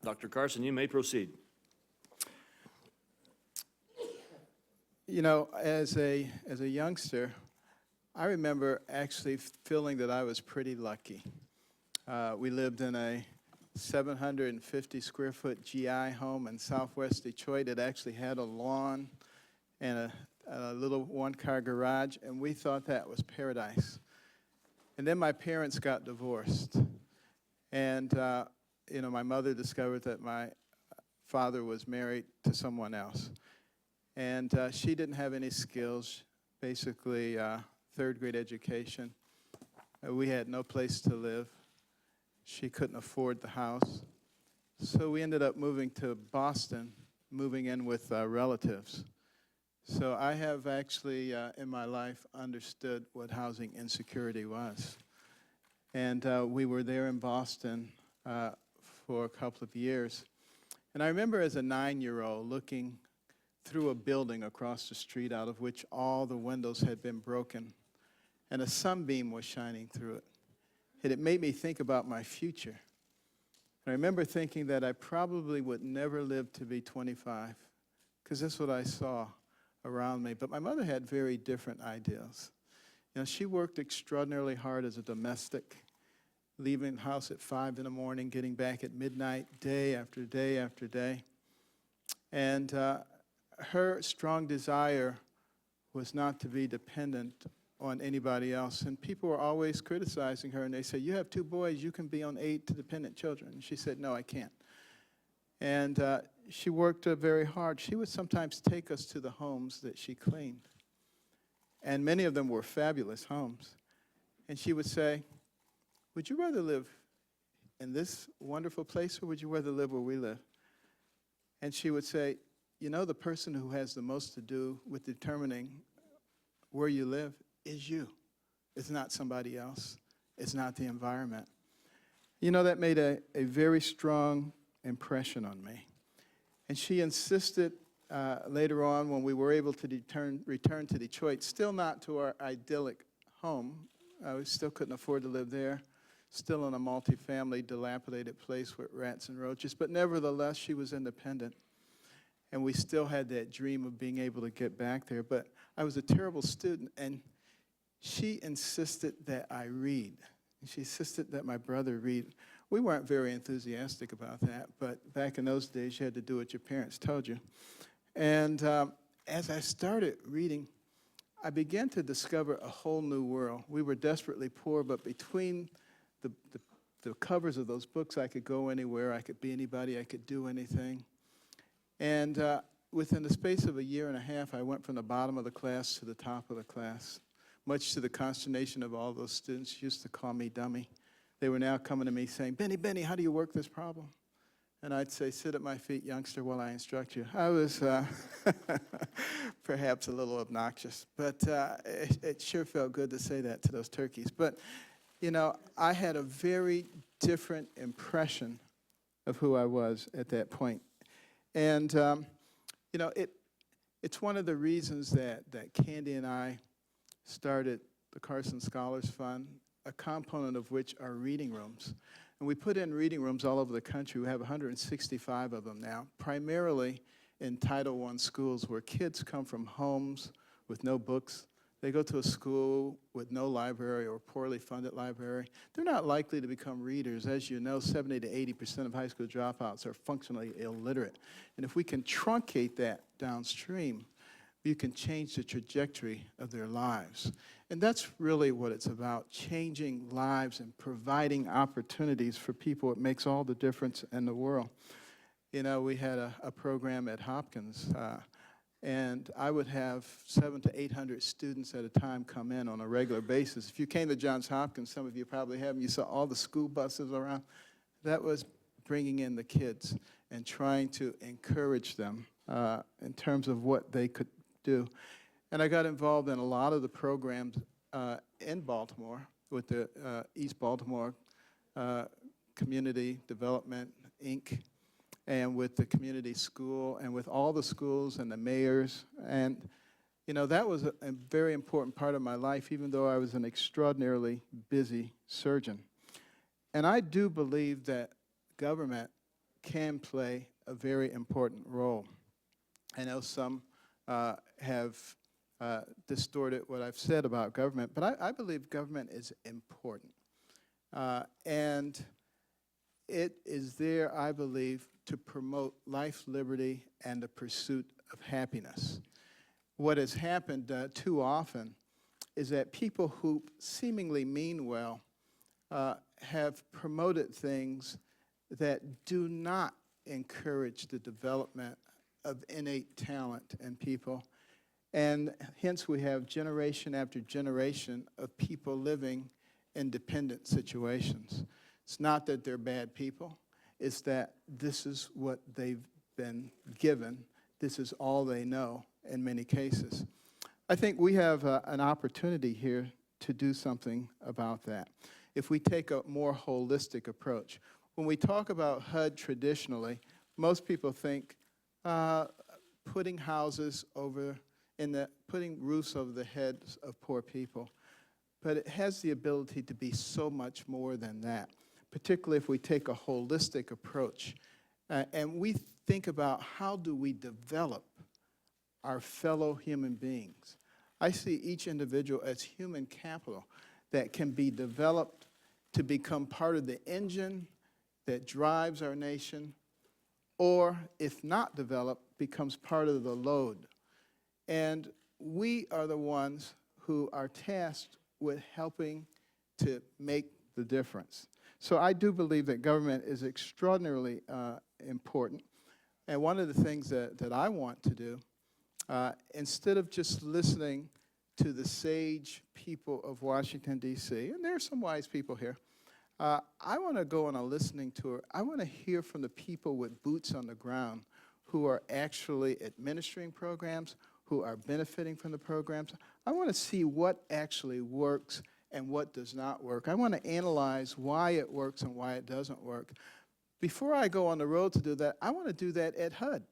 Dr. Carson, you may proceed. You know, as a youngster, I remember actually feeling that I was pretty lucky. We lived in a 750 square foot GI home in southwest Detroit. It actually had a lawn and a little one-car garage, and we thought that was paradise. And then my parents got divorced. And, you know, my mother discovered that my father was married to someone else. And she didn't have any skills, basically third grade education. We had no place to live. She couldn't afford the house. So we ended up moving to Boston, moving in with relatives. So I have actually, in my life, understood what housing insecurity was. And we were there in Boston for a couple of years. And I remember as a 9-year-old looking through a building across the street out of which all the windows had been broken, and a sunbeam was shining through it. And it made me think about my future. And I remember thinking that I probably would never live to be 25, because that's what I saw around me. But my mother had very different ideals. You know, she worked extraordinarily hard as a domestic, leaving the house at 5 in the morning, getting back at midnight, day after day after day. And her strong desire was not to be dependent on anybody else. And people were always criticizing her, and they said, "You have 2 boys, you can be on aid to dependent children." And she said, "No, I can't." And she worked very hard. She would sometimes take us to the homes that she cleaned. And many of them were fabulous homes. And she would say, "Would you rather live in this wonderful place, or would you rather live where we live?" And she would say, "You know, the person who has the most to do with determining where you live is you. It's not somebody else. It's not the environment." You know, that made a very strong impression on me. And she insisted later on, when we were able to return to Detroit, still not to our idyllic home. We still couldn't afford to live there, still in a multifamily, dilapidated place with rats and roaches. But nevertheless, she was independent. And we still had that dream of being able to get back there. But I was a terrible student, and she insisted that I read. And she insisted that my brother read. We weren't very enthusiastic about that, but back in those days, you had to do what your parents told you. And as I started reading, I began to discover a whole new world. We were desperately poor, but between the covers of those books, I could go anywhere, I could be anybody, I could do anything. And within the space of a year and a half, I went from the bottom of the class to the top of the class, much to the consternation of all those students who used to call me dummy. They were now coming to me saying, Benny, how do you work this problem?" And I'd say, "Sit at my feet, youngster, while I instruct you." I was perhaps a little obnoxious, but it sure felt good to say that to those turkeys. But, you know, I had a very different impression of who I was at that point. And, you know, it's one of the reasons that Candy and I started the Carson Scholars Fund, a component of which are reading rooms. And we put in reading rooms all over the country. We have 165 of them now, primarily in Title I schools where kids come from homes with no books. They go to a school with no library or poorly funded library. They're not likely to become readers. As you know, 70 to 80% of high school dropouts are functionally illiterate. And if we can truncate that downstream, you can change the trajectory of their lives. And that's really what it's about, changing lives and providing opportunities for people. It makes all the difference in the world. You know, we had a program at Hopkins, and I would have 700 to 800 students at a time come in on a regular basis. If you came to Johns Hopkins, some of you probably have, and you saw all the school buses around. That was bringing in the kids and trying to encourage them in terms of what they could do. And I got involved in a lot of the programs in Baltimore with the East Baltimore Community Development, Inc., and with the community school, and with all the schools and the mayors. And, you know, that was a very important part of my life, even though I was an extraordinarily busy surgeon. And I do believe that government can play a very important role. I know some have distorted what I've said about government, but I believe government is important. And it is there, I believe, to promote life, liberty, and the pursuit of happiness. What has happened too often is that people who seemingly mean well have promoted things that do not encourage the development of innate talent in people. And hence we have generation after generation of people living in dependent situations. It's not that they're bad people. It's that this is what they've been given. This is all they know in many cases. I think we have an opportunity here to do something about that. If we take a more holistic approach. When we talk about HUD traditionally, most people think putting houses over putting roofs over the heads of poor people. But it has the ability to be so much more than that, particularly if we take a holistic approach. And we think about how do we develop our fellow human beings. I see each individual as human capital that can be developed to become part of the engine that drives our nation, or if not developed, becomes part of the load. And we are the ones who are tasked with helping to make the difference. So I do believe that government is extraordinarily important. And one of the things that I want to do, instead of just listening to the sage people of Washington, D.C., and there are some wise people here, I want to go on a listening tour. I want to hear from the people with boots on the ground who are actually administering programs, who are benefiting from the programs. I want to see what actually works and what does not work. I want to analyze why it works and why it doesn't work. Before I go on the road to do that, I want to do that at HUD.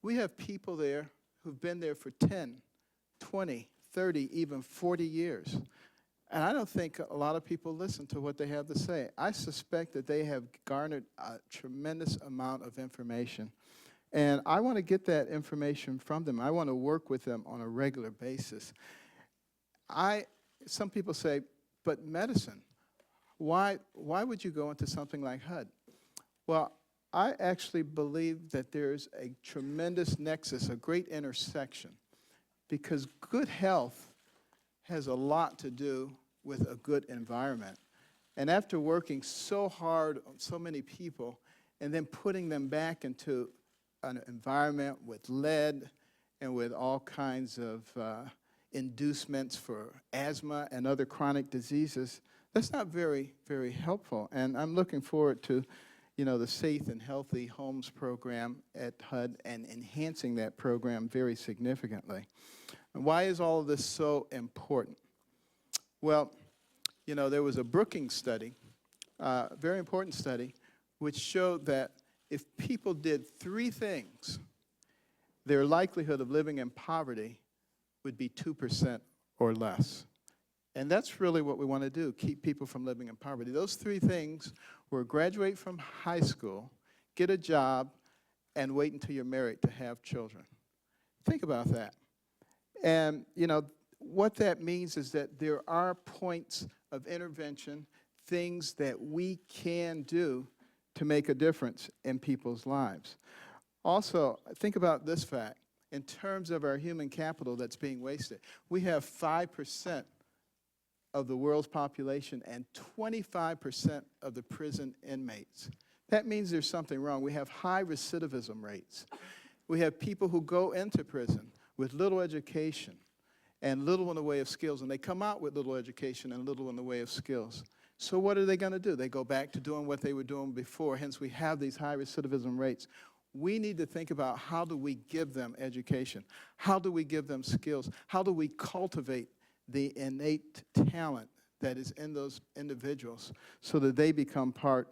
We have people there who've been there for 10, 20, 30, even 40 years. And I don't think a lot of people listen to what they have to say. I suspect that they have garnered a tremendous amount of information. And I want to get that information from them. I want to work with them on a regular basis. Some people say, but medicine, why would you go into something like HUD? Well, I actually believe that there's a tremendous nexus, a great intersection, because good health has a lot to do with a good environment. And after working so hard on so many people and then putting them back into an environment with lead and with all kinds of inducements for asthma and other chronic diseases, that's not very, very helpful. And I'm looking forward to, the Safe and Healthy Homes program at HUD and enhancing that program very significantly. And why is all of this so important? Well, there was a Brookings study, a very important study, which showed that if people did 3 things, their likelihood of living in poverty would be 2% or less. And that's really what we want to do, keep people from living in poverty. Those 3 things were graduate from high school, get a job, and wait until you're married to have children. Think about that. And, what that means is that there are points of intervention, things that we can do to make a difference in people's lives. Also, think about this fact. In terms of our human capital that's being wasted, we have 5% of the world's population and 25% of the prison inmates. That means there's something wrong. We have high recidivism rates. We have people who go into prison with little education and little in the way of skills, and they come out with little education and little in the way of skills. So what are they going to do? They go back to doing what they were doing before, hence we have these high recidivism rates. We need to think about how do we give them education? How do we give them skills? How do we cultivate the innate talent that is in those individuals so that they become part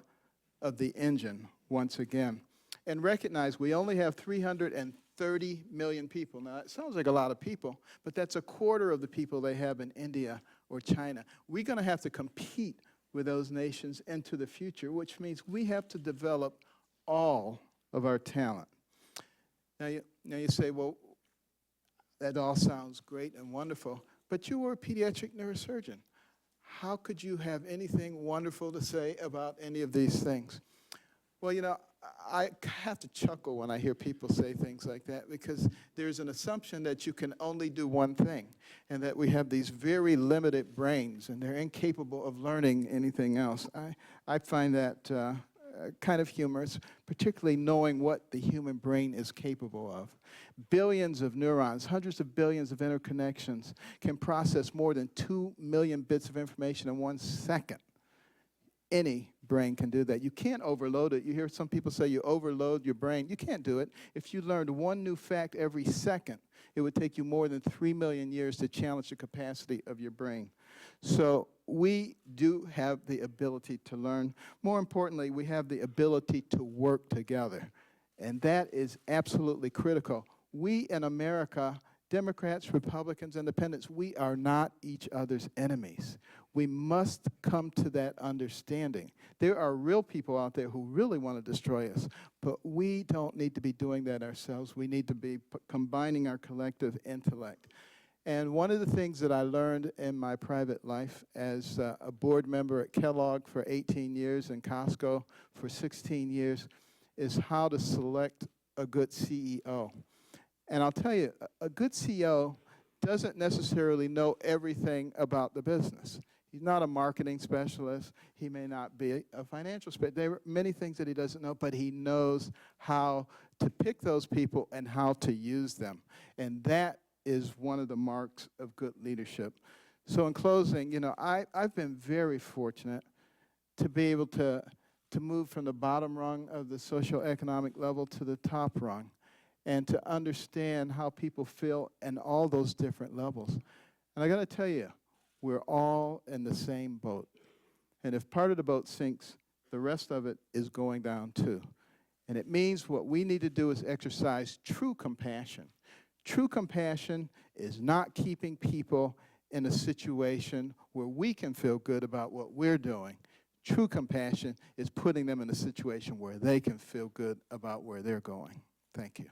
of the engine once again? And recognize we only have 330 million people. Now, it sounds like a lot of people, but that's a quarter of the people they have in India or China. We're going to have to compete with those nations into the future, which means we have to develop all of our talent. Now you say, well, that all sounds great and wonderful, but you were a pediatric neurosurgeon. How could you have anything wonderful to say about any of these things? Well, you know, I have to chuckle when I hear people say things like that, because there's an assumption that you can only do one thing, and that we have these very limited brains and they're incapable of learning anything else. I find that kind of humorous, particularly knowing what the human brain is capable of. Billions of neurons, hundreds of billions of interconnections can process more than 2 million bits of information in 1 second. Any brain can do that. You can't overload it. You hear some people say you overload your brain. You can't do it. If you learned one new fact every second, it would take you more than 3 million years to challenge the capacity of your brain. So we do have the ability to learn. More importantly, we have the ability to work together. And that is absolutely critical. We in America, Democrats, Republicans, Independents, we are not each other's enemies. We must come to that understanding. There are real people out there who really want to destroy us, but we don't need to be doing that ourselves. We need to be combining our collective intellect. And one of the things that I learned in my private life as a board member at Kellogg for 18 years and Costco for 16 years is how to select a good CEO. And I'll tell you, a good CEO doesn't necessarily know everything about the business. He's not a marketing specialist. He may not be a financial specialist. There are many things that he doesn't know, but he knows how to pick those people and how to use them. And that is one of the marks of good leadership. So in closing, you know, I've been very fortunate to be able to move from the bottom rung of the socioeconomic level to the top rung, and to understand how people feel in all those different levels. And I got to tell you, we're all in the same boat. And if part of the boat sinks, the rest of it is going down too. And it means what we need to do is exercise true compassion. True compassion is not keeping people in a situation where we can feel good about what we're doing. True compassion is putting them in a situation where they can feel good about where they're going. Thank you.